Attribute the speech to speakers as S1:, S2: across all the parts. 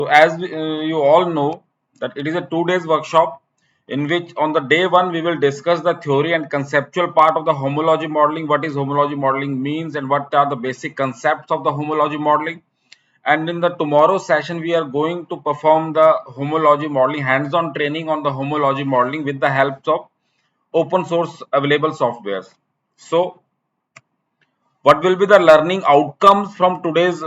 S1: So as you all know that it is a 2 days workshop in which on the day one we will discuss the theory and conceptual part of the homology modeling, what is homology modeling means and what are the basic concepts of the homology modeling. And in the tomorrow session we are going to perform the homology modeling hands-on training on the homology modeling with the help of open source available softwares. So what will be the learning outcomes from today's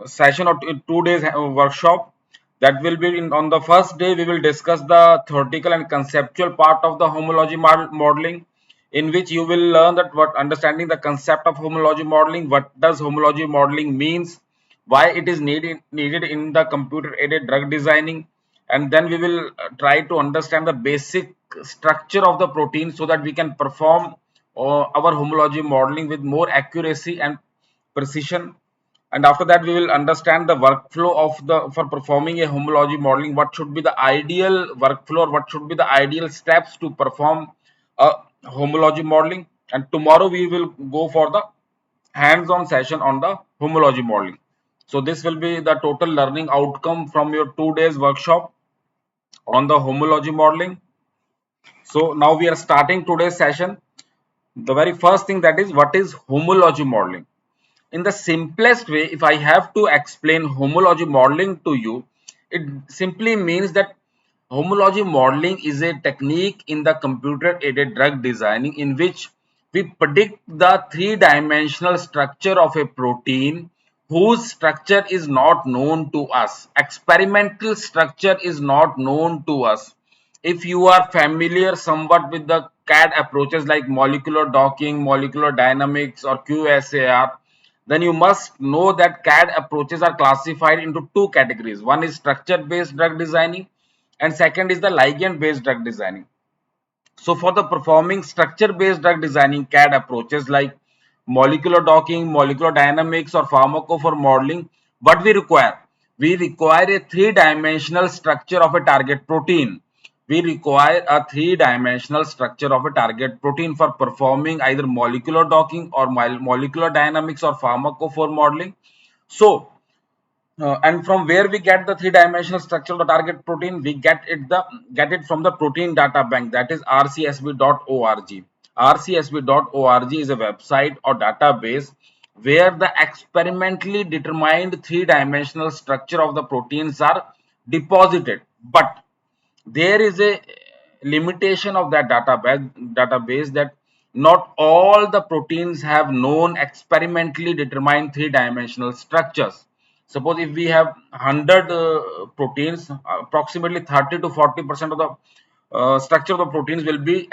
S1: session or 2 days workshop? That will be on the first day we will discuss the theoretical and conceptual part of the homology modeling, in which you will learn that what understanding the concept of homology modeling, what does homology modeling means, why it is needed in the computer aided drug designing, and then we will try to understand the basic structure of the protein so that we can perform our homology modeling with more accuracy and precision. And after that we will understand the workflow of the for performing a homology modeling, what should be the ideal workflow or what should be the ideal steps to perform a homology modeling. And tomorrow we will go for the hands-on session on the homology modeling. So this will be the total learning outcome from your 2 days workshop on the homology modeling. So now we are starting today's session. The very first thing, that is, what is homology modeling? In the simplest way, if I have to explain homology modeling to you, it simply means that homology modeling is a technique in the computer aided drug designing in which we predict the three-dimensional structure of a protein whose structure is not known to us. Experimental structure is not known to us. If you are familiar somewhat with the CAD approaches like molecular docking, molecular dynamics, or QSAR, then you must know that CAD approaches are classified into two categories. One is structure based drug designing, and second is the ligand based drug designing. So for the performing structure based drug designing CAD approaches like molecular docking, molecular dynamics, or pharmacophore modeling, what we require? We require a three-dimensional structure of a target protein. We require a three-dimensional structure of a target protein for performing either molecular docking or molecular dynamics or pharmacophore modeling. So and from where we get the three-dimensional structure of the target protein? We get it from the protein data bank, that is rcsb.org. rcsb.org is a website or database where the experimentally determined three-dimensional structure of the proteins are deposited. But there is a limitation of that database, that not all the proteins have known experimentally determined three-dimensional structures. Suppose if we have 100 proteins, approximately 30 to 40% of the structure of the proteins will be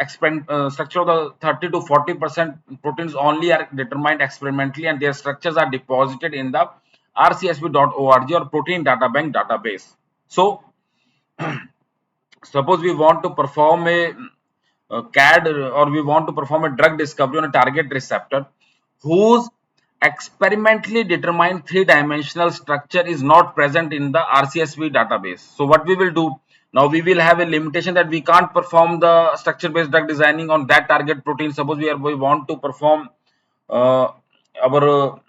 S1: structure of the 30 to 40% proteins only are determined experimentally, and their structures are deposited in the rcsb.org or protein data bank database. So suppose we want to perform a CAD, or we want to perform a drug discovery on a target receptor whose experimentally determined three-dimensional structure is not present in the RCSB database. So what we will do now, we will have a limitation that we can't perform the structure-based drug designing on that target protein. Suppose we want to perform uh, our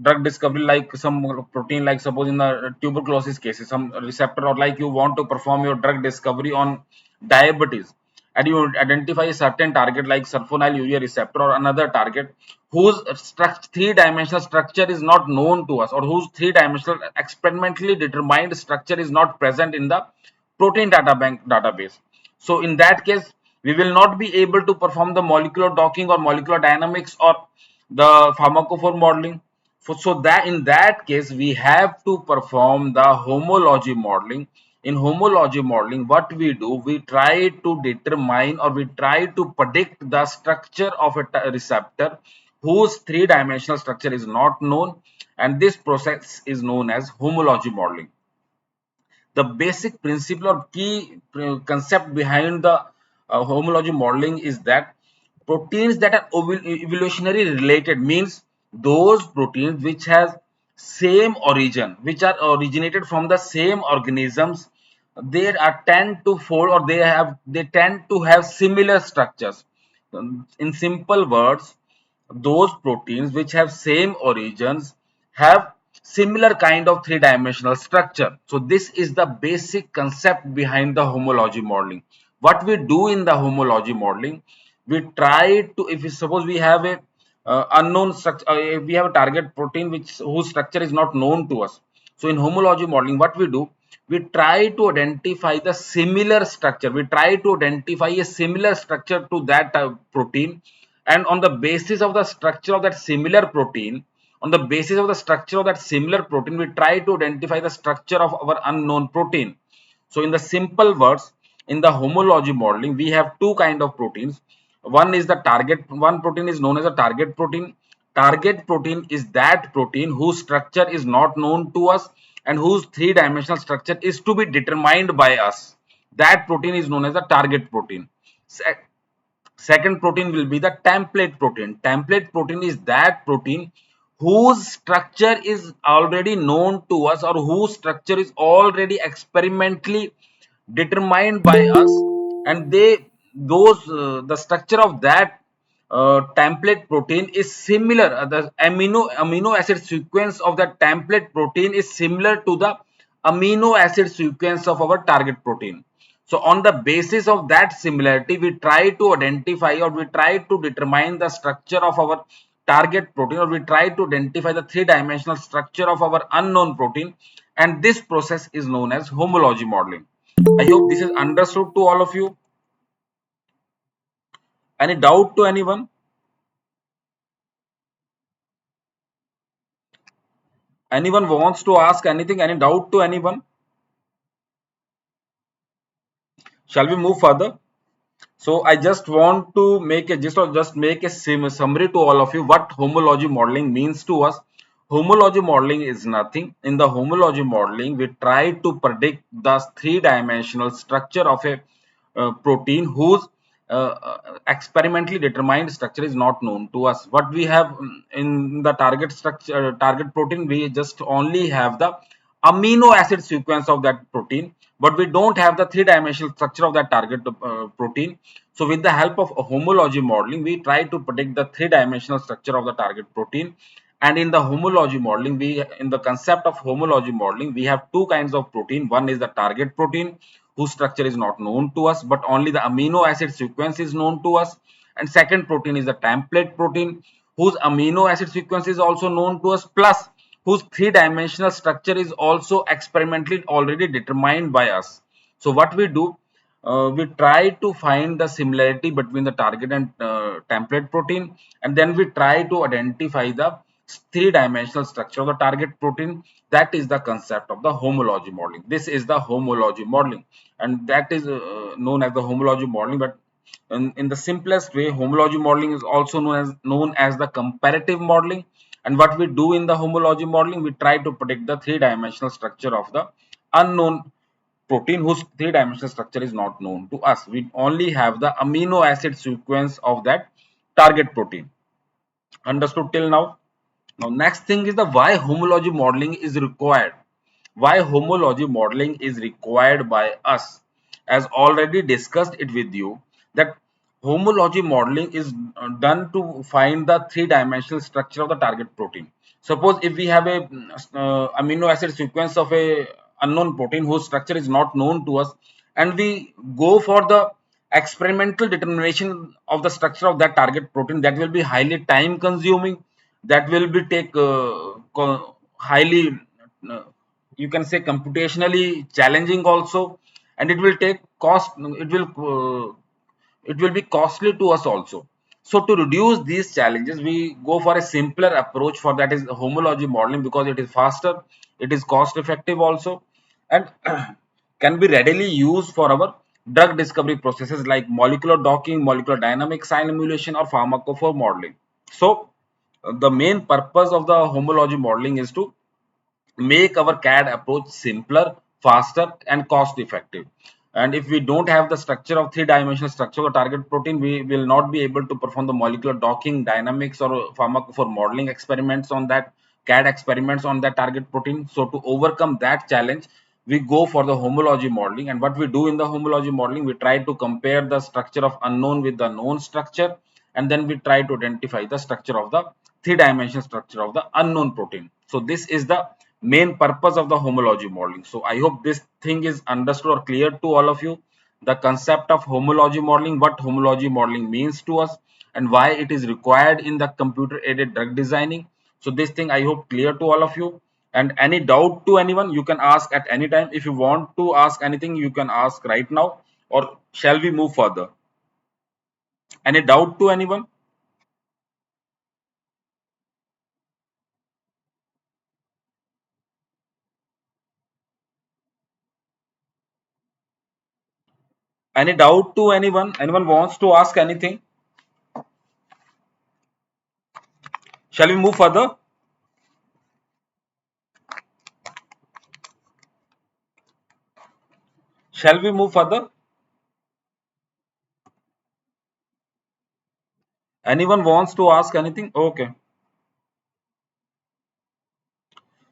S1: drug discovery like some protein, like suppose in the tuberculosis cases some receptor, or like you want to perform your drug discovery on diabetes and you identify a certain target like sulfonylurea receptor or another target whose three-dimensional structure is not known to us, or whose three-dimensional experimentally determined structure is not present in the protein data bank database. So in that case we will not be able to perform the molecular docking or molecular dynamics or the pharmacophore modeling. So that in that case we have to perform the homology modeling. In homology modeling, what we do, we try to determine or we try to predict the structure of a receptor whose three-dimensional structure is not known, and this process is known as homology modeling. The basic principle or key concept behind the homology modeling is that proteins that are evolutionary related, means those proteins which has same origin, which are originated from the same organisms, they are tend to follow, or they tend to have similar structures. In simple words, those proteins which have same origins have similar kind of three-dimensional structure. So this is the basic concept behind the homology modeling. What we do in the homology modeling, we try to, if we suppose we have a unknown structure, if we have a target protein which whose structure is not known to us. So in homology modeling, what we do, we try to identify the similar structure. We try to identify a similar structure to that protein, and on the basis of the structure of that similar protein, we try to identify the structure of our unknown protein. So in the simple words, in the homology modeling, we have two kind of proteins. One is the target, one protein is known as a target protein. Target protein is that protein whose structure is not known to us and whose three-dimensional structure is to be determined by us. That protein is known as the target protein. Second protein will be the template protein. Template protein is that protein whose structure is already known to us or whose structure is already experimentally determined by us, and the structure of that template protein is similar. The amino acid sequence of the template protein is similar to the amino acid sequence of our target protein. So on the basis of that similarity, we try to identify or we try to determine the structure of our target protein, or we try to identify the three-dimensional structure of our unknown protein, and this process is known as homology modeling. I hope this is understood to all of you. Any doubt to anyone? Anyone wants to ask anything? Any doubt to anyone? Shall we move further? So I just want to make a just make a summary to all of you what homology modeling means to us. Homology modeling is nothing. In the homology modeling, we try to predict the three-dimensional structure of a protein whose experimentally determined structure is not known to us. What we have in the target structure, target protein, we just only have the amino acid sequence of that protein, but we don't have the three-dimensional structure of that target protein. So with the help of homology modeling, we try to predict the three-dimensional structure of the target protein. And in the homology modeling, in the concept of homology modeling, we have two kinds of protein. One is the target protein, whose structure is not known to us, but only the amino acid sequence is known to us. And second protein is the template protein, whose amino acid sequence is also known to us, plus whose three-dimensional structure is also experimentally already determined by us. So what we do, we try to find the similarity between the target and template protein, and then we try to identify the three-dimensional structure of the target protein. That is the concept of the homology modeling. This is the homology modeling, and that is known as the homology modeling. But in the simplest way, homology modeling is also known as the comparative modeling. And what we do in the homology modeling, we try to predict the three-dimensional structure of the unknown protein whose three-dimensional structure is not known to us. We only have the amino acid sequence of that target protein. Understood till now? Now, next thing is the why homology modeling is required. Why homology modeling is required by us. As already discussed it with you, that homology modeling is done to find the three-dimensional structure of the target protein. Suppose if we have a amino acid sequence of a unknown protein whose structure is not known to us, and we go for the experimental determination of the structure of that target protein, that will be highly time consuming, that will be take highly you can say computationally challenging also, and it will take cost, it will be costly to us also. So to reduce these challenges, we go for a simpler approach, for that is homology modeling, because it is faster, it is cost effective also, and can be readily used for our drug discovery processes like molecular docking, molecular dynamics simulation, or pharmacophore modeling. So the main purpose of the homology modeling is to make our CAD approach simpler, faster, and cost effective. And if we don't have the structure of three-dimensional structure of target protein, we will not be able to perform the molecular docking, dynamics, or pharmacophore modeling experiments on that CAD experiments on that target protein. So to overcome that challenge, we go for the homology modeling. And what we do in the homology modeling, we try to compare the structure of unknown with the known structure, and then we try to identify the structure of the three-dimensional structure of the unknown protein. So this is the main purpose of the homology modeling. So I hope this thing is understood or clear to all of you. The concept of homology modeling, what homology modeling means to us, and why it is required in the computer-aided drug designing. So this thing I hope clear to all of you. And any doubt to anyone, you can ask at any time. If you want to ask anything, you can ask right now, or shall we move further? Any doubt to anyone? Any doubt to anyone? Anyone wants to ask anything? Shall we move further? Shall we move further? Anyone wants to ask anything? Okay.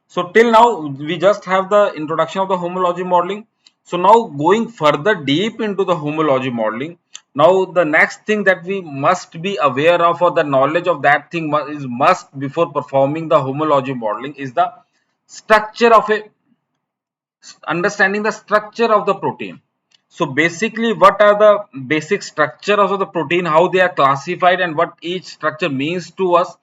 S1: So till now we just have the introduction of the homology modeling. So now going further deep into the homology modeling, now the next thing that we must be aware of, or the knowledge of that thing is must before performing the homology modeling, is the structure of a understanding the structure of the protein. So basically, what are the basic structure of the protein, how they are classified, and what each structure means to us,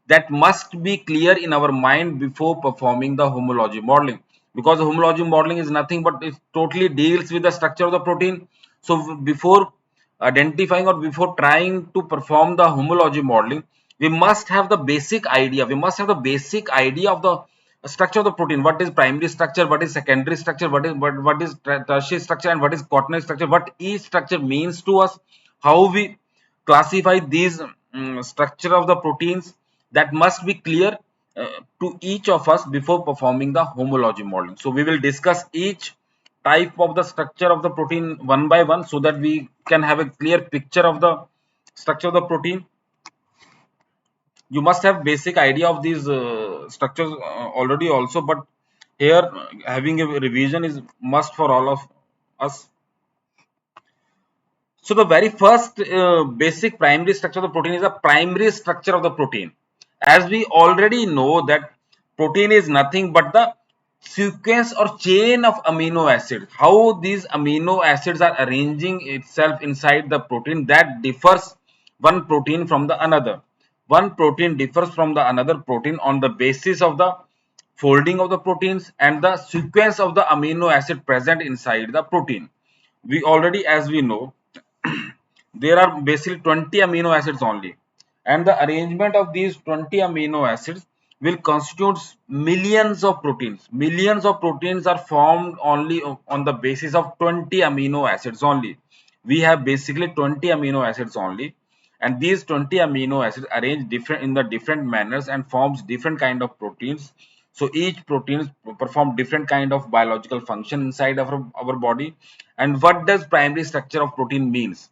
S1: that must be clear in our mind before performing the homology modeling. Because homology modeling is nothing but it totally deals with the structure of the protein. So before identifying or before trying to perform the homology modeling, we must have the basic idea. We must have the basic idea of the structure of the protein. What is primary structure, what is secondary structure, what is tertiary structure, and what is quaternary structure, what each structure means to us, how we classify these structure of the proteins. That must be clear to each of us before performing the homology modeling. So we will discuss each type of the structure of the protein one by one, so that we can have a clear picture of the structure of the protein. You must have basic idea of these structures already also, but here having a revision is must for all of us. So the very first basic primary structure of the protein is the primary structure of the protein. As we already know that protein is nothing but the sequence or chain of amino acids. How these amino acids are arranging itself inside the protein, that differs one protein from the another. One protein differs from the another protein on the basis of the folding of the proteins and the sequence of the amino acid present inside the protein. We already, as we know, there are basically 20 amino acids only, and the arrangement of these 20 amino acids will constitute millions of proteins are formed only on the basis of 20 amino acids only. We have basically 20 amino acids only, and these 20 amino acids arrange different in the different manners and forms different kind of proteins. So each protein perform different kind of biological function inside of our body. And what does primary structure of protein means?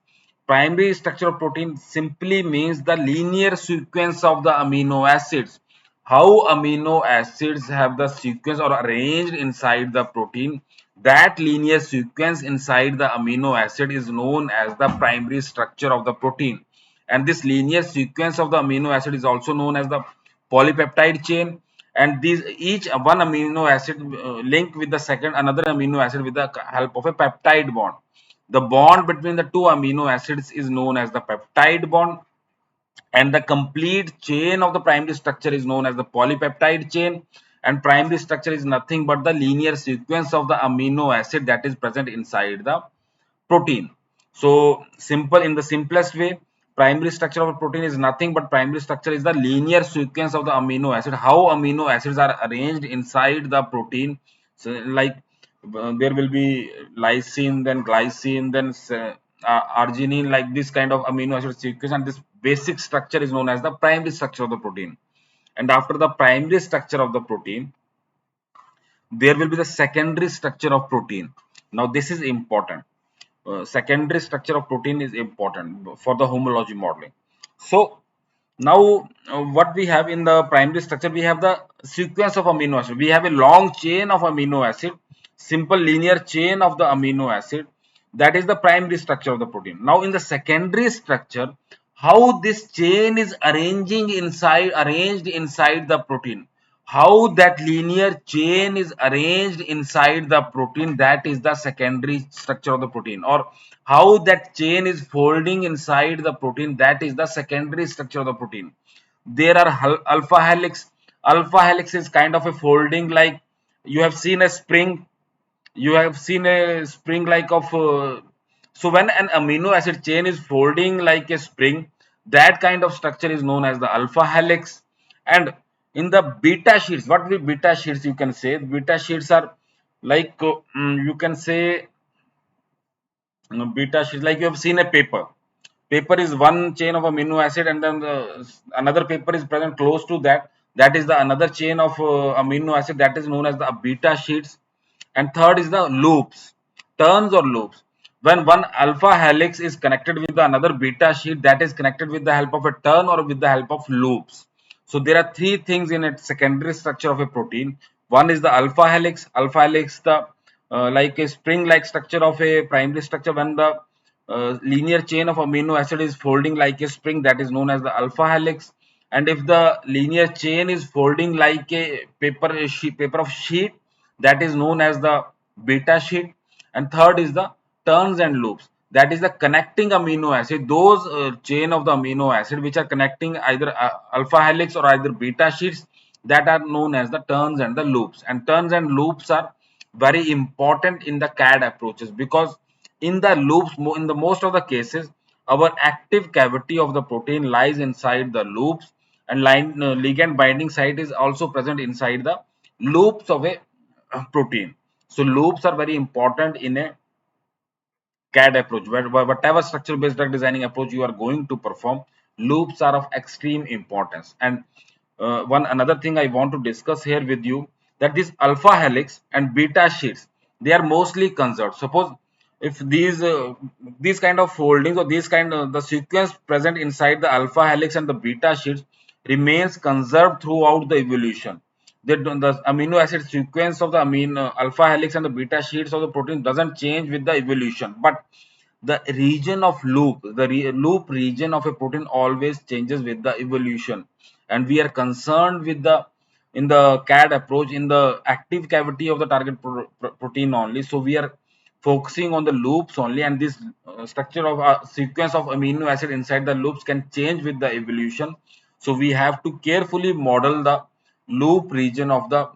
S1: Primary structure of protein simply means the linear sequence of the amino acids. How amino acids have the sequence or arranged inside the protein, that linear sequence inside the amino acid is known as the primary structure of the protein. And this linear sequence of the amino acid is also known as the polypeptide chain. And these each one amino acid linked with the second another amino acid with the help of a peptide bond. The bond between the two amino acids is known as the peptide bond, and the complete chain of the primary structure is known as the polypeptide chain. And primary structure is nothing but the linear sequence of the amino acid that is present inside the protein. So simple, in the simplest way, primary structure of a protein is nothing but primary structure is the linear sequence of the amino acid, how amino acids are arranged inside the protein. So like there will be lysine, then glycine, then arginine, like this kind of amino acid sequence, and this basic structure is known as the primary structure of the protein. And after the primary structure of the protein, there will be the secondary structure of protein. Now this is important. Secondary structure of protein is important for the homology modeling. So now what we have in the primary structure, we have the sequence of amino acid. We have a long chain of amino acid, simple linear chain of the amino acid. That is the primary structure of the protein. Now in the secondary structure, how this chain is arranged inside the protein, how that linear chain is arranged inside the protein, that is the secondary structure of the protein. Or how that chain is folding inside the protein, that is the secondary structure of the protein. There are alpha helix. Alpha helix is kind of a folding, like you have seen a spring, you have seen a spring like of so when an amino acid chain is folding like a spring, that kind of structure is known as the alpha helix. And in the beta sheets, what will beta sheets, you can say beta sheets are like you can say beta sheets, like you have seen a paper. Paper is one chain of amino acid, and then another paper is present close to that, that is the another chain of amino acid, that is known as the beta sheets. And third is the loops, turns or loops. When one alpha helix is connected with the another beta sheet, that is connected with the help of a turn or with the help of loops. So there are three things in a secondary structure of a protein. One is the alpha helix. Alpha helix, the like a spring like structure of a primary structure. When the linear chain of amino acid is folding like a spring, that is known as the alpha helix. And if the linear chain is folding like a paper of sheet, that is known as the beta sheet. And third is the turns and loops, that is the connecting amino acid, those chain of the amino acid which are connecting either alpha helix or either beta sheets, that are known as the turns and the loops. And turns and loops are very important in the CAD approaches, because in the loops, in the most of the cases, our active cavity of the protein lies inside the loops, and ligand binding site is also present inside the loops of a protein. So loops are very important in a CAD approach. Whatever structure based drug designing approach you are going to perform, loops are of extreme importance. And one another thing I want to discuss here with you, that this alpha helix and beta sheets, they are mostly conserved. Suppose if these kind of foldings or these kind of the sequence present inside the alpha helix and the beta sheets remains conserved throughout the evolution. The amino acid sequence of the amino alpha helix and the beta sheets of the protein doesn't change with the evolution, but the region of loop, the loop region of a protein always changes with the evolution. And we are concerned with the in the CAD approach in the active cavity of the target protein only. So we are focusing on the loops only, and this structure of a sequence of amino acid inside the loops can change with the evolution. So we have to carefully model the loop region of the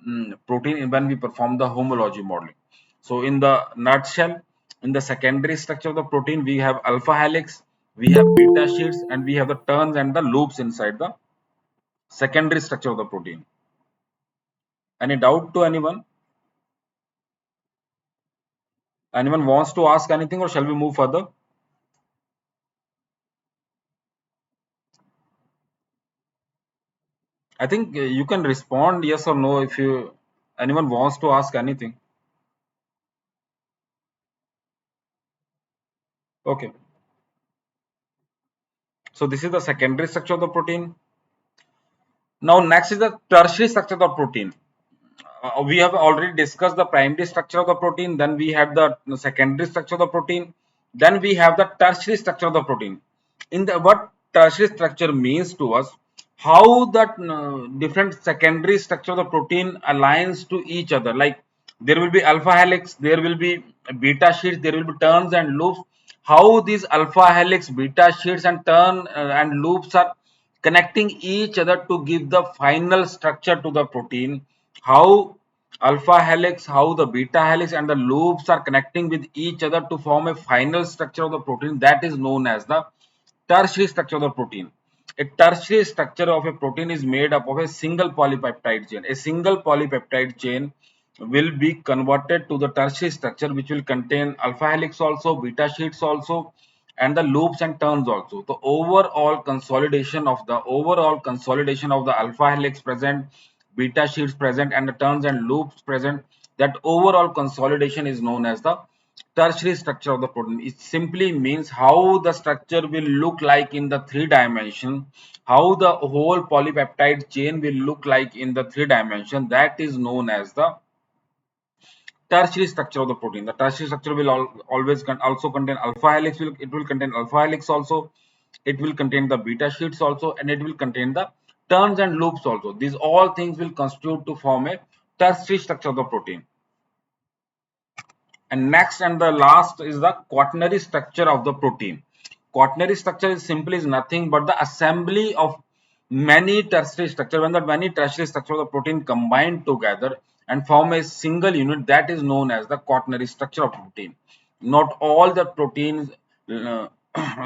S1: protein when we perform the homology modeling. So in the nutshell, in the secondary structure of the protein, we have alpha helix, we have beta sheets, and we have the turns and the loops inside the secondary structure of the protein. Any doubt to anyone? Anyone wants to ask anything, or shall we move further? I think you can respond yes or no if you anyone wants to ask anything. Okay. So this is the secondary structure of the protein. Now next is the tertiary structure of the protein. We have already discussed the primary structure of the protein, then we had the secondary structure of the protein, then we have the tertiary structure of the protein. In the what tertiary structure means to us, how that different secondary structure of the protein aligns to each other. Like there will be alpha helix, there will be beta sheets, there will be turns and loops. How these alpha helix, beta sheets, and turn and loops are connecting each other to give the final structure to the protein. How alpha helix, how the beta helix and the loops are connecting with each other to form a final structure of the protein, that is known as the tertiary structure of the protein. A tertiary structure of a protein is made up of a single polypeptide chain. A single polypeptide chain will be converted to the tertiary structure, which will contain alpha helix also, beta sheets also, and the loops and turns also. The overall consolidation of the alpha helix present, beta sheets present, and the turns and loops present, that overall consolidation is known as the tertiary structure of the protein. It simply means how the structure will look like in the three dimension, how the whole polypeptide chain will look like in the three dimension, that is known as the tertiary structure of the protein. The tertiary structure will always also contain alpha helix, it will contain alpha helix also, it will contain the beta sheets also, and it will contain the turns and loops also. These all things will constitute to form a tertiary structure of the protein. And next and the last is the quaternary structure of the protein. Quaternary structure is simply is nothing but the assembly of many tertiary structure. When the many tertiary structure of the protein combine together and form a single unit, that is known as the quaternary structure of protein. Not all the proteins, uh,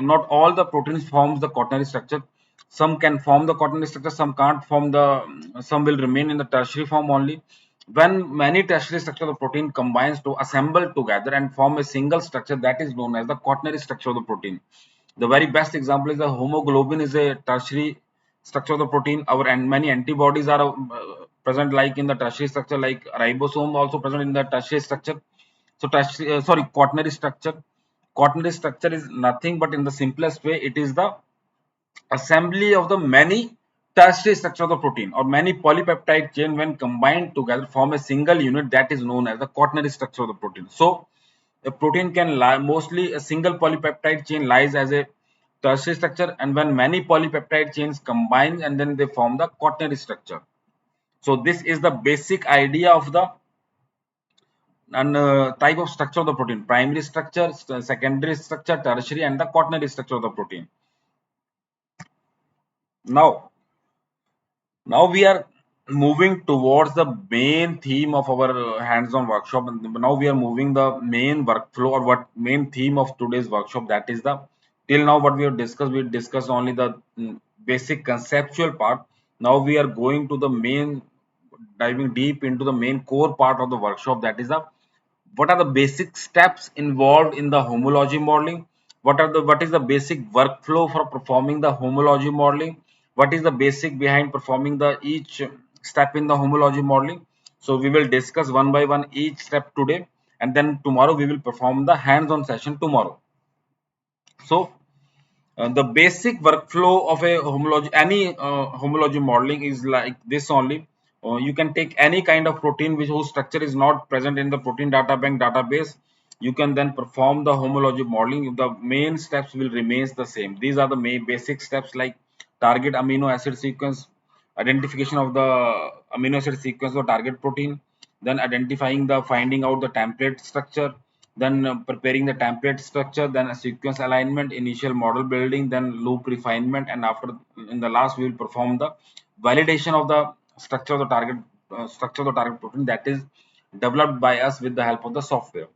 S1: not all the proteins forms the quaternary structure. Some can form the quaternary structure, some can't form the, some will remain in the tertiary form only. When many tertiary structure of the protein combines to assemble together and form a single structure, that is known as the quaternary structure of the protein. The very best example is the hemoglobin is a tertiary structure of the protein. Our and many antibodies are present like in the tertiary structure, like ribosome also present in the tertiary structure. So tertiary, sorry, quaternary structure. Quaternary structure is nothing but in the simplest way, it is the assembly of the many tertiary structure of the protein or many polypeptide chain when combined together form a single unit, that is known as the quaternary structure of the protein. So a protein can lie, mostly a single polypeptide chain lies as a tertiary structure, and when many polypeptide chains combine and then they form the quaternary structure. So this is the basic idea of the and type of structure of the protein: primary structure, secondary structure, tertiary, and the quaternary structure of the protein. Now Now we are moving towards the main theme of our hands-on workshop, and now we are moving the main workflow or what main theme of today's workshop. That is the, till now what we have discussed. We discussed only the basic conceptual part. Now we are going to the main, diving deep into the main core part of the workshop. That is the, what are the basic steps involved in the homology modeling, what is the basic workflow for performing the homology modeling, what is the basic behind performing the each step in the homology modeling. So we will discuss one by one each step today, and then tomorrow we will perform the hands-on session tomorrow. So the basic workflow of a homology, any homology modeling is like this only. You can take any kind of protein which whose structure is not present in the protein data bank database. You can then perform the homology modeling. The main steps will remains the same. These are the main basic steps like target amino acid sequence, identification of the amino acid sequence of target protein, then identifying the finding out the template structure, then preparing the template structure, then a sequence alignment, initial model building, then loop refinement, and after in the last we will perform the validation of the structure of the target structure of the target protein that is developed by us with the help of the software.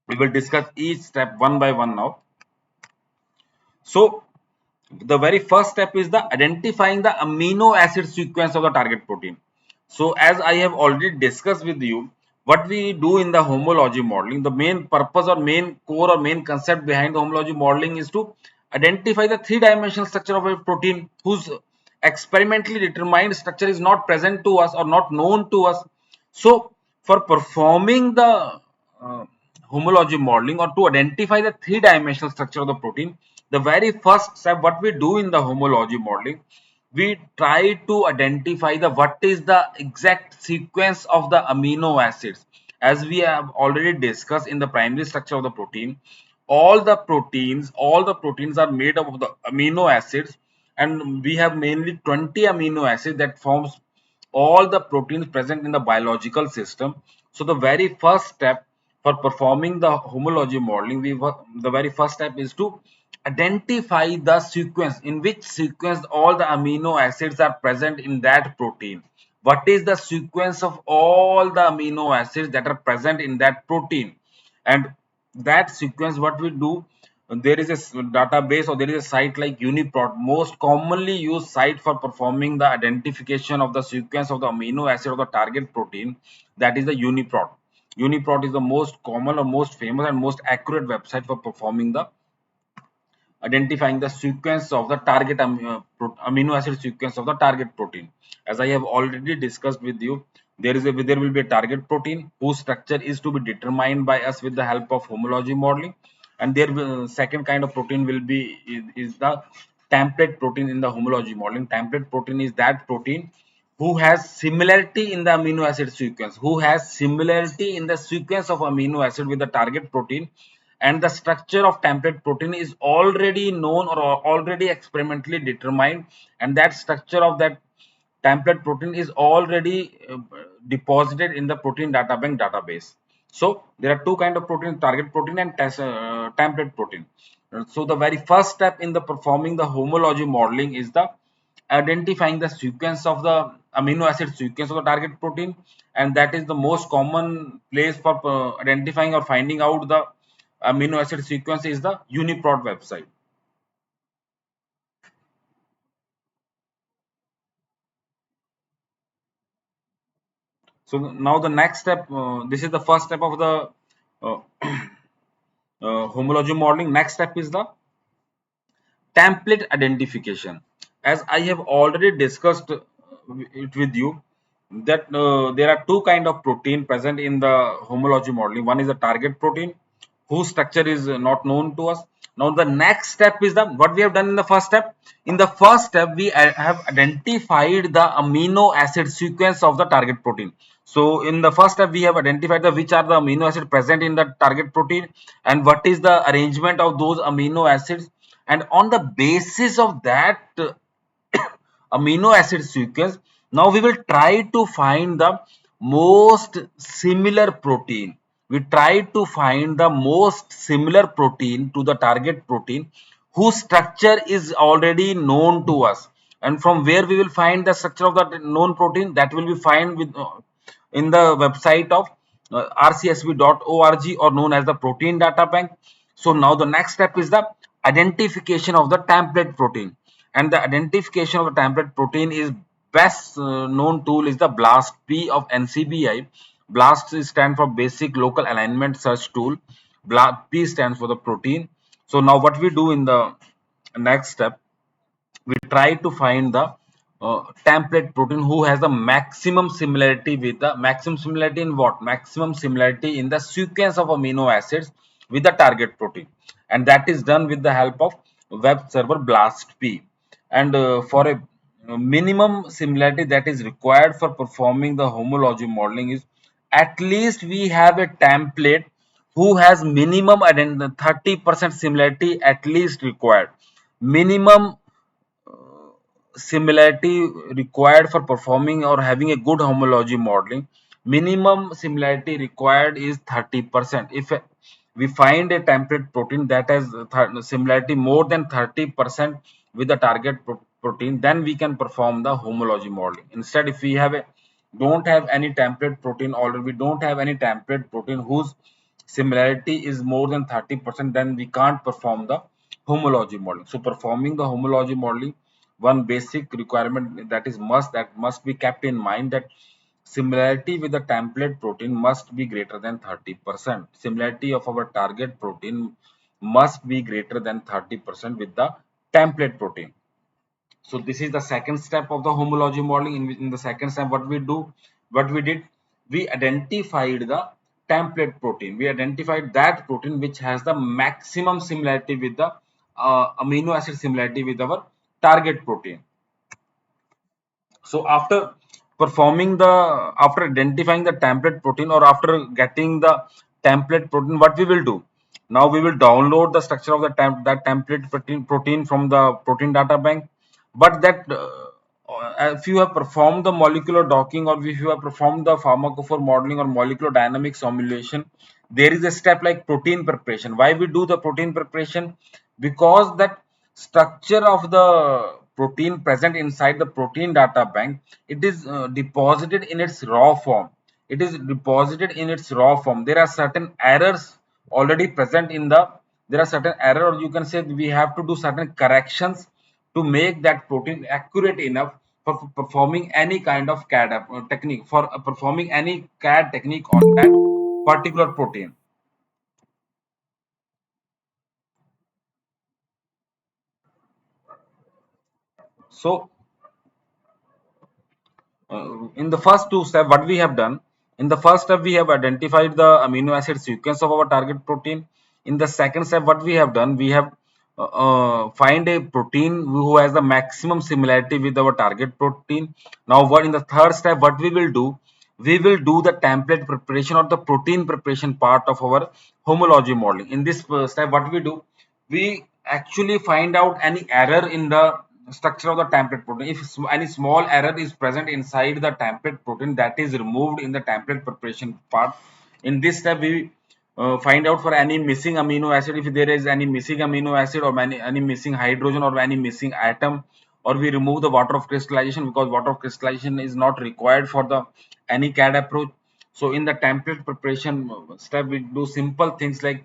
S1: We will discuss each step one by one now. So the very first step is the identifying the amino acid sequence of the target protein. So as I have already discussed with you, what we do in the homology modeling, the main purpose or main core or main concept behind the homology modeling is to identify the three-dimensional structure of a protein whose experimentally determined structure is not present to us or not known to us. So for performing the homology modeling or to identify the three-dimensional structure of the protein, the very first step what we do in the homology modeling, we try to identify the what is the exact sequence of the amino acids. As we have already discussed in the primary structure of the protein, all the proteins are made up of the amino acids, and we have mainly 20 amino acids that forms all the proteins present in the biological system. So the very first step for performing the homology modeling, the very first step is to identify the sequence, in which sequence all the amino acids are present in that protein. What is the sequence of all the amino acids that are present in that protein? And that sequence, what we do, there is a database or there is a site like UniProt, most commonly used site for performing the identification of the sequence of the amino acid of the target protein, that is the UniProt. UniProt is the most common or most famous and most accurate website for performing the identifying the sequence of the target amino acid sequence of the target protein. As I have already discussed with you, there will be a target protein whose structure is to be determined by us with the help of homology modeling, and there will second kind of protein will be is the template protein in the homology modeling. Template protein is that protein who has similarity in the amino acid sequence, who has similarity in the sequence of amino acid with the target protein, and the structure of template protein is already known or already experimentally determined, and that structure of that template protein is already deposited in the protein data bank database. So there are two kind of protein: target protein and template protein. So the very first step in the performing the homology modeling is the identifying the sequence of the amino acid sequence of the target protein, and that is the most common place for identifying or finding out the amino acid sequence is the UniProt website. So now the next step, this is the first step of the uh, homology modeling. Next step is the template identification. As I have already discussed it with you, that there are two kind of protein present in the homology modeling. One is the target protein, whose structure is not known to us. Now the next step is the what we have done in the first step. In the first step, we have identified the amino acid sequence of the target protein. So in the first step, we have identified the which are the amino acids present in the target protein and what is the arrangement of those amino acids, and on the basis of that amino acid sequence, now we will try to find the most similar protein. We try to find the most similar protein to the target protein whose structure is already known to us. And from where we will find the structure of that known protein, that will be found with in the website of rcsb.org, or known as the protein data bank. So now the next step is the identification of the template protein, and the identification of the template protein is best known tool is the BLAST-P of NCBI. BLAST stands for Basic Local Alignment Search Tool. P stands for the protein. So now what we do in the next step, we try to find the template protein who has the maximum similarity with the maximum similarity in what maximum similarity in the sequence of amino acids with the target protein, and that is done with the help of web server BLAST-P. And for a minimum similarity that is required for performing the homology modeling is at least we have a template who has minimum 30% similarity at least required. Minimum similarity required for performing or having a good homology modeling, minimum similarity required is 30%. If we find a template protein that has similarity more than 30% with the target protein, then we can perform the homology modeling. Instead, if we have a don't have any template protein, or we don't have any template protein whose similarity is more than 30%, then we can't perform the homology modeling. So performing the homology modeling, one basic requirement that must be kept in mind, that similarity with the template protein must be greater than 30%. Similarity of our target protein must be greater than 30% with the template protein. So this is the second step of the homology modeling. In the second step, what we did, we identified the template protein. We identified that protein which has the maximum similarity with the amino acid similarity with our target protein. So after identifying the template protein, or after getting the template protein, what we will do? Now we will download the structure of the that template protein from the protein data bank. But that if you have performed the molecular docking, or if you have performed the pharmacophore modeling or molecular dynamic simulation, there is a step like protein preparation. Why we do the protein preparation? Because that structure of the protein present inside the protein data bank, it is deposited in its raw form. It is deposited in its raw form. There are certain errors already present in the, there are certain error, or you can say we have to do certain corrections to make that protein accurate enough for performing any kind of CAD technique, for performing any CAD technique on that particular protein. So in the first two steps, what we have done, in the first step we have identified the amino acid sequence of our target protein. In the second step, what we have done, we have find a protein who has the maximum similarity with our target protein. Now what in the third step, what we will do, we will do the template preparation or the protein preparation part of our homology modeling. In this step, what we do, we actually find out any error in the structure of the template protein. If any small error is present inside the template protein, that is removed in the template preparation part. In this step, we find out for any missing amino acid, if there is any missing amino acid or any missing hydrogen or any missing atom, or we remove the water of crystallization, because water of crystallization is not required for the any CAD approach. So in the template preparation step, we do simple things like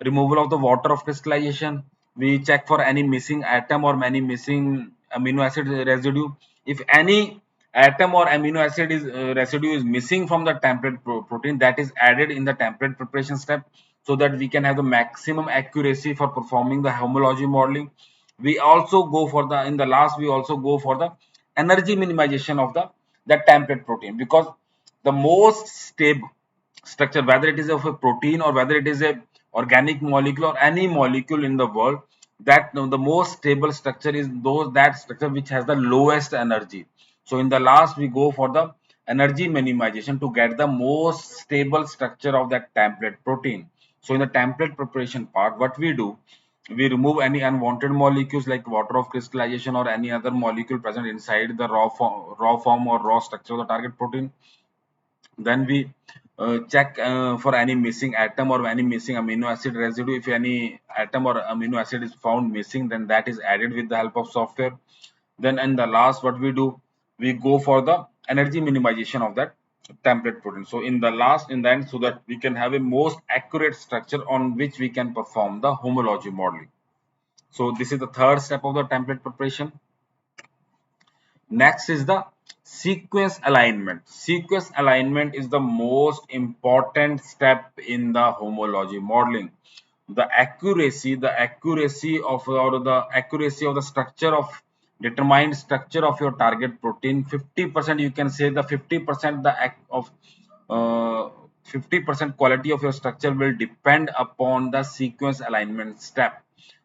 S1: removal of the water of crystallization. We check for any missing atom or any missing amino acid residue. If any atom or amino acid is residue is missing from the template protein, that is added in the template preparation step, so that we can have the maximum accuracy for performing the homology modeling. We also go for the, in the last, we also go for the energy minimization of the that template protein, because the most stable structure, whether it is of a protein or whether it is a organic molecule or any molecule in the world, that the most stable structure is those, that structure which has the lowest energy. So in the last, we go for the energy minimization to get the most stable structure of that template protein. So in the template preparation part, what we do, we remove any unwanted molecules like water of crystallization or any other molecule present inside the raw form or raw structure of the target protein. Then we check for any missing atom or any missing amino acid residue. If any atom or amino acid is found missing, then that is added with the help of software. Then in the last, what we do, we go for the energy minimization of that template protein. So in the last, in the end, so that we can have a most accurate structure on which we can perform the homology modeling. So this is the third step of the template preparation. Next is the sequence alignment. Sequence alignment is the most important step in the homology modeling. The accuracy of, or the accuracy of the structure of determined structure of your target protein, 50%, you can say the 50% the act of 50% quality of your structure will depend upon the sequence alignment step.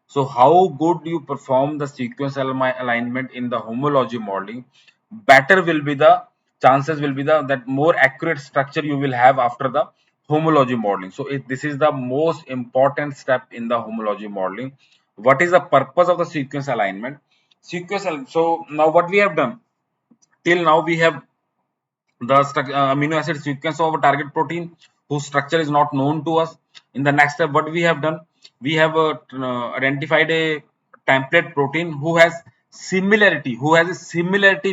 S1: So how good you perform the sequence alignment in the homology modeling, better will be the chances, will be the that more accurate structure you will have after the homology modeling. So this is the most important step in the homology modeling. What is the purpose of the sequence alignment? So now what we have done till now, we have the amino acid sequence of a target protein whose structure is not known to us. In the next step, what we have done, we have identified a template protein who has a similarity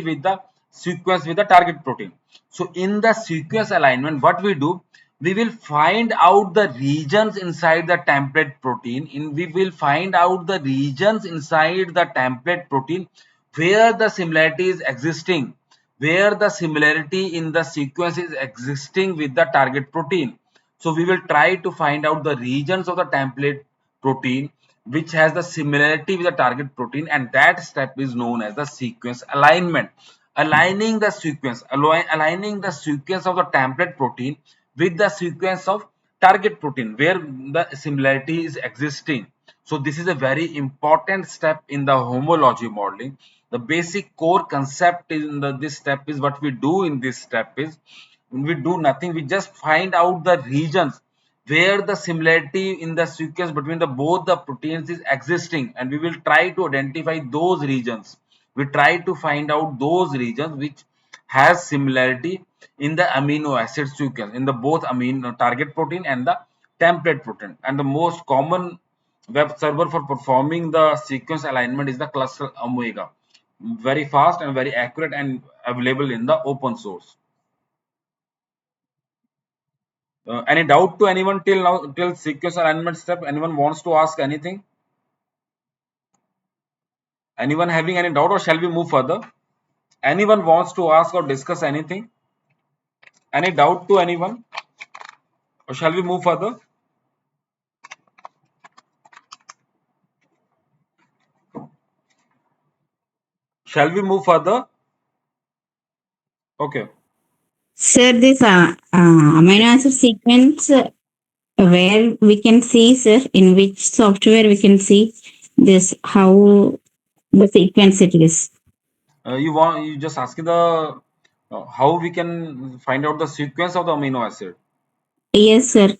S1: with the sequence with the target protein. So in the sequence alignment, what we do, we will find out the regions inside the template protein. We will find out the regions inside the template protein where the similarity is existing, where the similarity in the sequence is existing with the target protein. So we will try to find out the regions of the template protein which has the similarity with the target protein, and that step is known as the sequence alignment. Aligning the sequence of the template protein with the sequence of target protein where the similarity is existing. So this is a very important step in the homology modeling. The basic core concept in this step is, what we do in this step is, we do nothing, we just find out the regions where the similarity in the sequence between the both the proteins is existing, and we will try to identify those regions. We try to find out those regions which has similarity in the amino acid sequence in the both amino target protein and the template protein. And the most common web server for performing the sequence alignment is the Cluster Omega, very fast and very accurate and available in the open source. Any doubt to anyone till now, till sequence alignment step? Anyone wants to ask anything? Anyone having any doubt, or shall we move further? Anyone wants to ask or discuss anything? Any doubt to anyone, or shall we move further? Shall we move further? Okay.
S2: Sir, this amino acid sequence, where we can see, sir, in which software we can see this, how the sequence it is.
S1: You just asking the How we can find out the sequence of the amino acid?
S2: Yes, sir.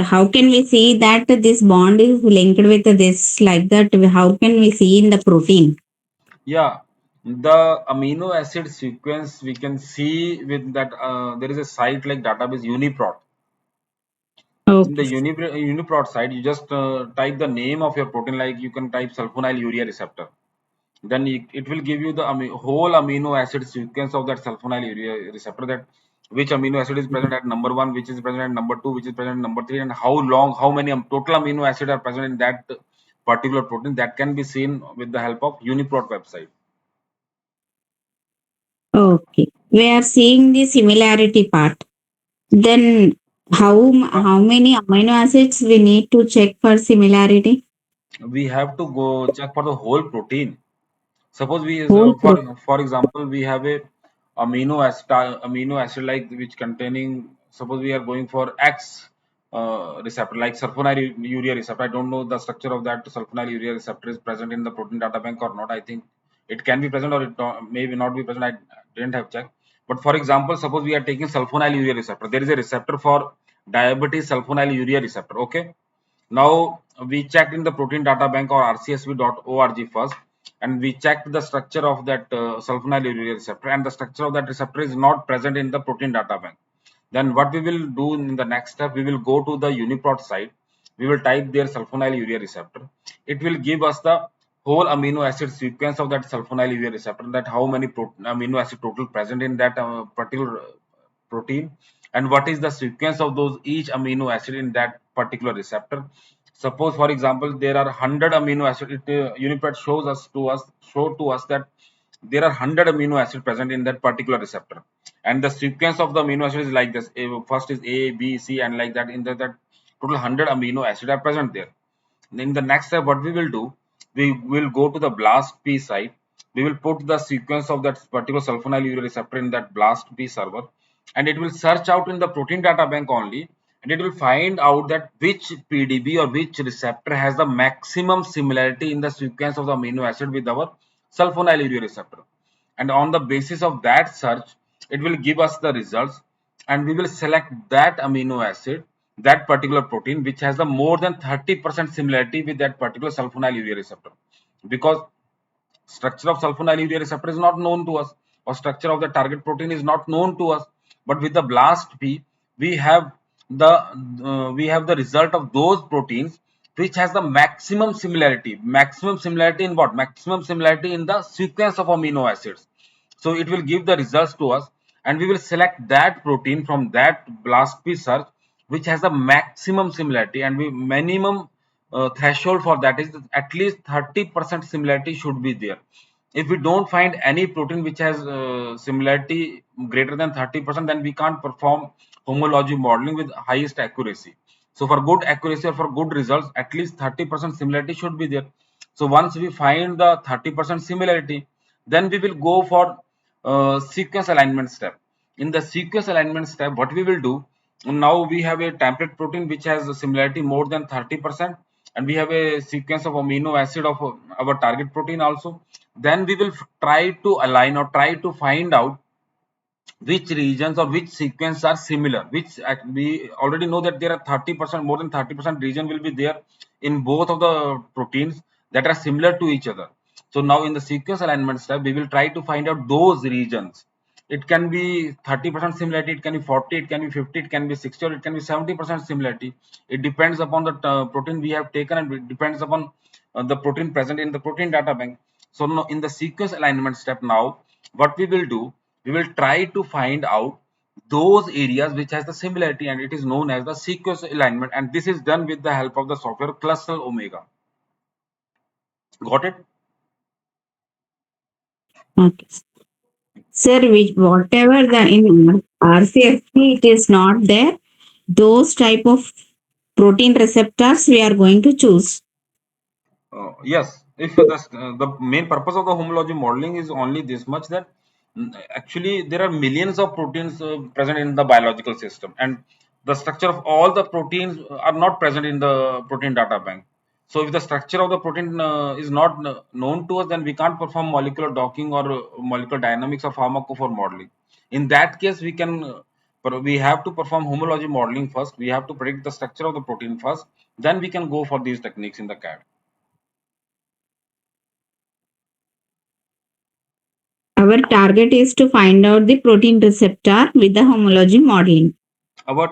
S2: How can we see that this bond is linked with this like that? How can we see in the protein?
S1: Yeah, the amino acid sequence we can see with that. There is a site like database Uniprot. In the
S2: Okay.
S1: Uniprot site, you just type the name of your protein, like you can type sulfonylurea receptor. Then it will give you the whole amino acid sequence of that sulfonylurea receptor, that which amino acid is present at number one, which is present at number two, which is present at number three, and how long, how many total amino acid are present in that particular protein. That can be seen with the help of Uniprot website.
S2: Okay. We are seeing the similarity part. Then how many amino acids we need to check for similarity?
S1: We have to go check for the whole protein. Suppose we
S2: Whole
S1: for example, we have a amino acid like which containing, suppose we are going for X receptor like sulfonylurea receptor. I don't know the structure of that sulfonylurea receptor is present in the protein data bank or not. I think it can be present or it maybe not be present. I didn't have checked. But for example, suppose we are taking sulfonylurea receptor. There is a receptor for diabetes, sulfonylurea receptor. Okay, now we checked in the protein data bank or rcsv.org first, and we checked the structure of that sulfonylurea receptor, and the structure of that receptor is not present in the protein data bank. Then what we will do in the next step, we will go to the Uniprot site. We will type their sulfonylurea receptor. It will give us the whole amino acid sequence of that sulfonylurea receptor, that how many amino acid total present in that particular protein, and what is the sequence of those each amino acid in that particular receptor. Suppose for example there are 100 amino acid, Uniprot show to us that there are 100 amino acid present in that particular receptor, and the sequence of the amino acid is like this. First is A, B, C, and like that. In that total 100 amino acid are present there. In the next step, what we will do, we will go to the BLAST-P site. We will put the sequence of that particular sulfonylurea receptor in that BLAST-P server, and it will search out in the protein data bank only, and it will find out that which PDB or which receptor has the maximum similarity in the sequence of the amino acid with our sulfonylurea receptor. And on the basis of that search, it will give us the results, and we will select that amino acid, that particular protein which has the more than 30% similarity with that particular sulfonylurea receptor, because structure of sulfonylurea receptor is not known to us, or structure of the target protein is not known to us. But with the BLAST-P, we have the result of those proteins which has the maximum similarity. Maximum similarity in what? Maximum similarity in the sequence of amino acids. So it will give the results to us, and we will select that protein from that BLAST-P search which has the maximum similarity, and we minimum threshold for that is at least 30% similarity should be there. If we don't find any protein which has similarity greater than 30%, then we can't perform homology modeling with highest accuracy. So for good accuracy or for good results, at least 30% similarity should be there. So once we find the 30% similarity, then we will go for sequence alignment step. In the sequence alignment step, what we will do, now we have a template protein which has a similarity more than 30%, and we have a sequence of amino acid of our target protein also. Then we will try to align or try to find out which regions or which sequence are similar, which we already know that there are 30%, more than 30% region will be there in both of the proteins that are similar to each other. So now in the sequence alignment step, we will try to find out those regions. It can be 30% similarity, it can be 40, it can be 50, it can be 60, or it can be 70% similarity. It depends upon the protein we have taken, and it depends upon the protein present in the protein data bank. So now in the sequence alignment step, now what we will do, we will try to find out those areas which has the similarity, and it is known as the sequence alignment, and this is done with the help of the software Clustal Omega. Got it?
S2: Okay. Sir, whatever the in RCFP it is not there, those type of protein receptors we are going to choose.
S1: Yes, if the main purpose of the homology modeling is only this much, that actually there are millions of proteins present in the biological system, and the structure of all the proteins are not present in the protein data bank. So if the structure of the protein is not known to us, then we can't perform molecular docking or molecular dynamics or pharmacophore modeling. In that case, we can we have to perform homology modeling first. We have to predict the structure of the protein first. Then we can go for these techniques in the CAD.
S2: Our target is to find out the protein receptor with the homology modeling.
S1: Our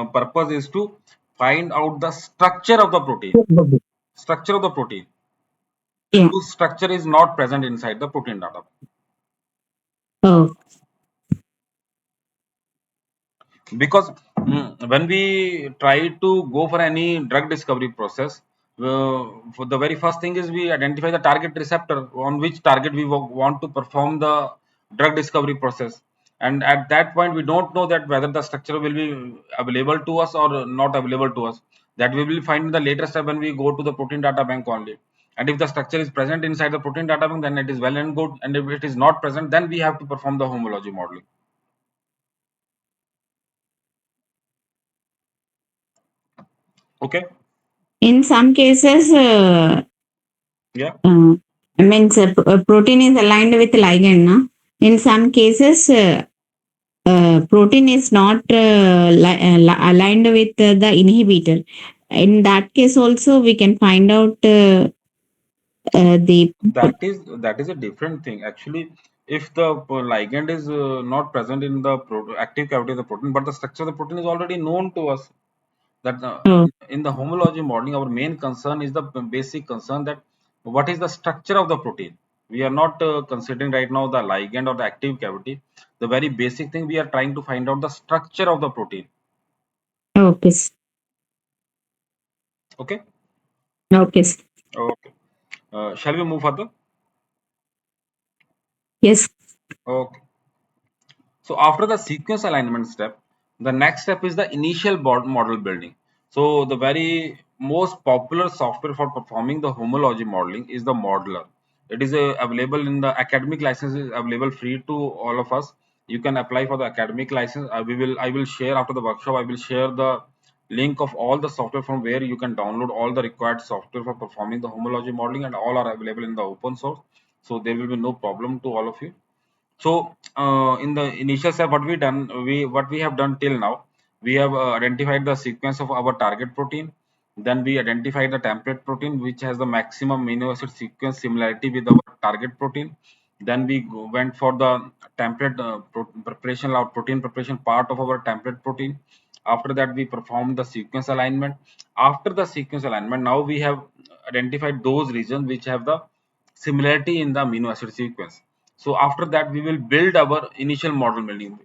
S1: purpose is to find out the structure of the protein. Structure of the protein
S2: Yeah.
S1: whose structure is not present inside the protein data.
S2: Oh,
S1: Because when we try to go for any drug discovery process, for the very first thing is we identify the target receptor on which target we want to perform the drug discovery process, and at that point we don't know that whether the structure will be available to us or not available to us. That we will find in the later step when we go to the protein data bank only. And if the structure is present inside the protein data bank, then it is well and good, and if it is not present, then we have to perform the homology modeling. Okay.
S2: in some cases,
S1: Yeah.
S2: means protein is aligned with ligand. Na? In some cases, protein is not aligned with the inhibitor. In that case, also we can find out the.
S1: That is a different thing actually. If the ligand is not present in the active cavity of the protein, but the structure of the protein is already known to us, that
S2: Oh,
S1: in the homology modeling our main concern is the basic concern that what is the structure of the protein. We are not considering right now the ligand or the active cavity. The very basic thing, we are trying to find out the structure of the protein.
S2: okay.
S1: Okay.
S2: Okay.
S1: Okay. Shall we move further?
S2: Yes.
S1: Okay. So after the sequence alignment step, the next step is the initial model building. So the very most popular software for performing the homology modeling is the Modeler. It is available in the academic license, is available free to all of us. You can apply for the academic license. I will share after the workshop. I will share the link of all the software from where you can download all the required software for performing the homology modeling, and all are available in the open source. So there will be no problem to all of you. So in the initial step, what we have done till now, we have identified the sequence of our target protein. Then we identified the template protein, which has the maximum amino acid sequence similarity with our target protein. Then we went for the template preparation or protein preparation part of our template protein. After that, we performed the sequence alignment. After the sequence alignment, now we have identified those regions which have the similarity in the amino acid sequence. So after that, we will build our initial model building.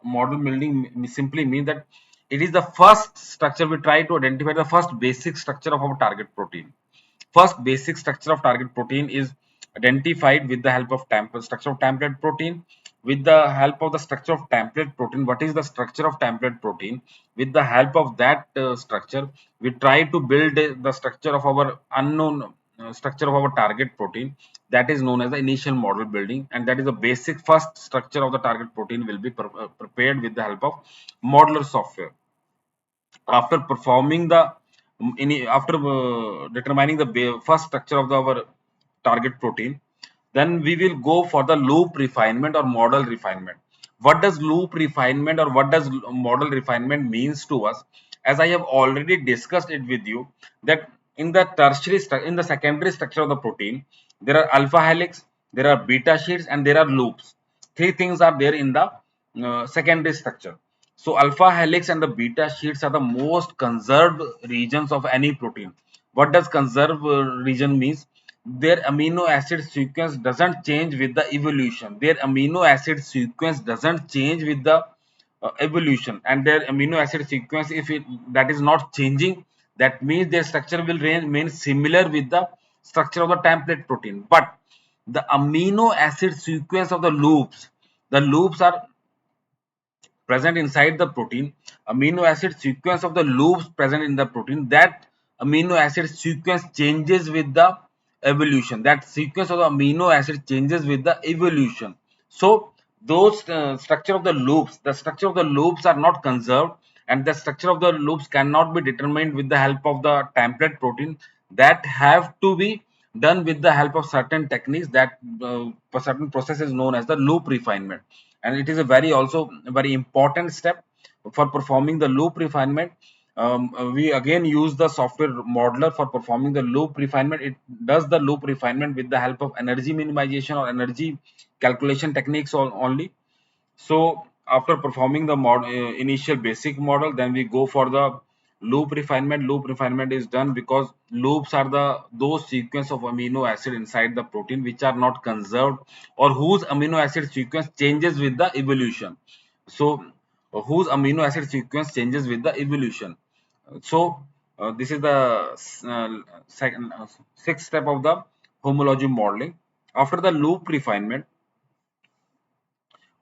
S1: Model building simply means that it is the first structure. We try to identify the first basic structure of our target protein. First basic structure of target protein is identified with the help of structure of template protein. With the help of the structure of template protein, what is the structure of template protein? With the help of that structure, we try to build the structure of our unknown structure of our target protein. That is known as the initial model building, and that is the basic first structure of the target protein will be prepared with the help of modeler software. After performing the after determining the first structure of our target protein, then we will go for the loop refinement or model refinement. What does loop refinement or what does model refinement means to us? As I have already discussed it with you, that in the in the secondary structure of the protein, there are alpha helix, there are beta sheets, and there are loops. Three things are there in the secondary structure. So alpha helix and the beta sheets are the most conserved regions of any protein. What does conserved region means? Their amino acid sequence doesn't change with the evolution. Their amino acid sequence doesn't change with the evolution, and their amino acid sequence, if it that is not changing, that means their structure will remain similar with the structure of the template protein. But the amino acid sequence of the loops are present inside the protein. Amino acid sequence of the loops present in the protein, that amino acid sequence changes with the evolution. That sequence of the amino acid changes with the evolution. So those structure of the loops are not conserved, and the structure of the loops cannot be determined with the help of the template protein. That have to be done with the help of certain techniques. That for certain process is known as the loop refinement, and it is a very also very important step for performing the loop refinement. We again use the software modeler for performing the loop refinement. It does the loop refinement with the help of energy minimization or energy calculation techniques only. So after performing the initial basic model, then we go for the loop refinement. Loop refinement is done because loops are the those sequence of amino acid inside the protein which are not conserved, or whose amino acid sequence changes with the evolution. So whose amino acid sequence changes with the evolution. So this is the second sixth step of the homology modeling. After the loop refinement,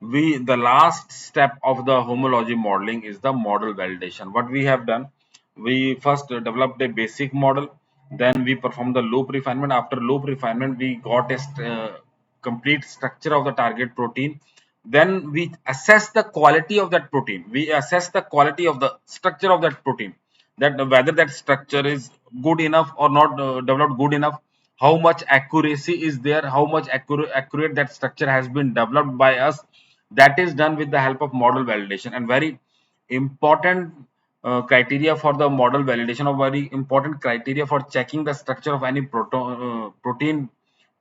S1: we the last step of the homology modeling is the model validation. What we have done, we first developed a basic model, then we performed the loop refinement. After loop refinement, we got a complete structure of the target protein. Then we assess the quality of that protein. We assess the quality of the structure of that protein, that whether that structure is good enough or not, developed good enough, how much accuracy is there, how much accurate that structure has been developed by us. That is done with the help of model validation. And very important criteria for the model validation, or very important criteria for checking the structure of any protein,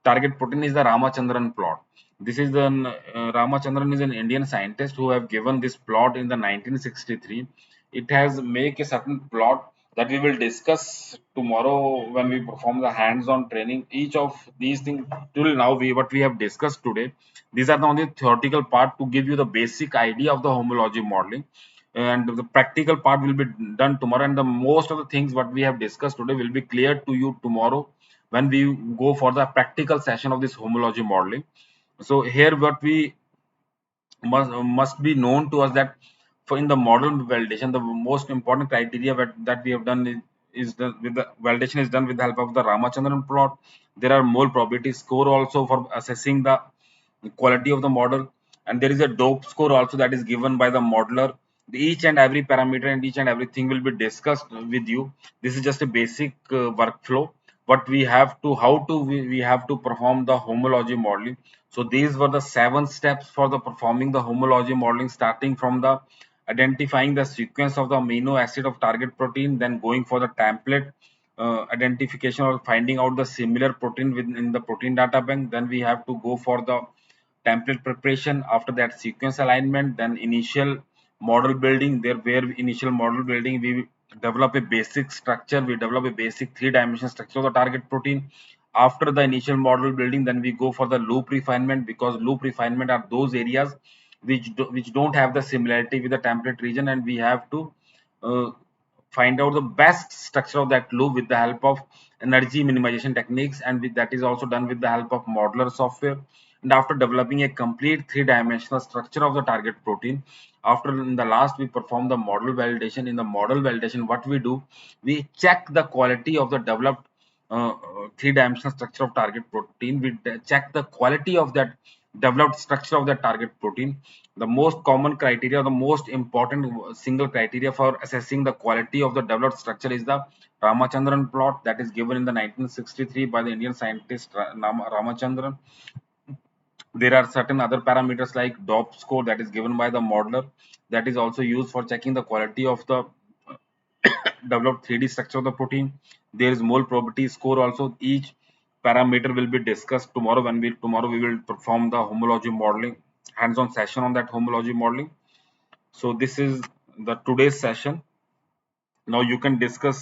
S1: target protein, is the Ramachandran plot. This is the Ramachandran is an Indian scientist who have given this plot in the 1963. It has make a certain plot that we will discuss tomorrow when we perform the hands-on training. Each of these things till now, we what we have discussed today, these are the only theoretical part to give you the basic idea of the homology modeling, and the practical part will be done tomorrow. And the most of the things what we have discussed today will be clear to you tomorrow when we go for the practical session of this homology modeling. So here what we must be known to us, that for in the model validation, the most important criteria that we have done is the with the validation is done with the help of the Ramachandran plot. There are mole probability score also for assessing the quality of the model, and there is a dope score also that is given by the modeler. Each and every parameter and each and everything will be discussed with you. This is just a basic workflow. What we have to, how to we have to perform the homology modeling. So these were the 7 steps for the performing the homology modeling, starting from the identifying the sequence of the amino acid of target protein, then going for the template identification or finding out the similar protein within the protein data bank. Then we have to go for the template preparation. After that, sequence alignment, then initial model building. There where initial model building, we develop a basic structure, we develop a basic 3-dimensional structure of the target protein. After the initial model building, then we go for the loop refinement, because loop refinement are those areas which don't have the similarity with the template region, and we have to uh, find out the best structure of that loop with the help of energy minimization techniques, and that is also done with the help of modeler software. And after developing a complete 3-dimensional structure of the target protein, after in the last we perform the model validation. In the model validation, what we do, we check the quality of the developed 3-dimensional structure of target protein. We check the quality of that developed structure of the target protein. The most common criteria, the most important single criteria for assessing the quality of the developed structure is the Ramachandran plot, that is given in the 1963 by the Indian scientist Ramachandran. There are certain other parameters like DOP score that is given by the modeler, that is also used for checking the quality of the developed 3D structure of the protein. There is mole probability score also. Each parameter will be discussed tomorrow when we will perform the homology modeling hands-on session on that homology modeling. So this is the today's session. Now you can discuss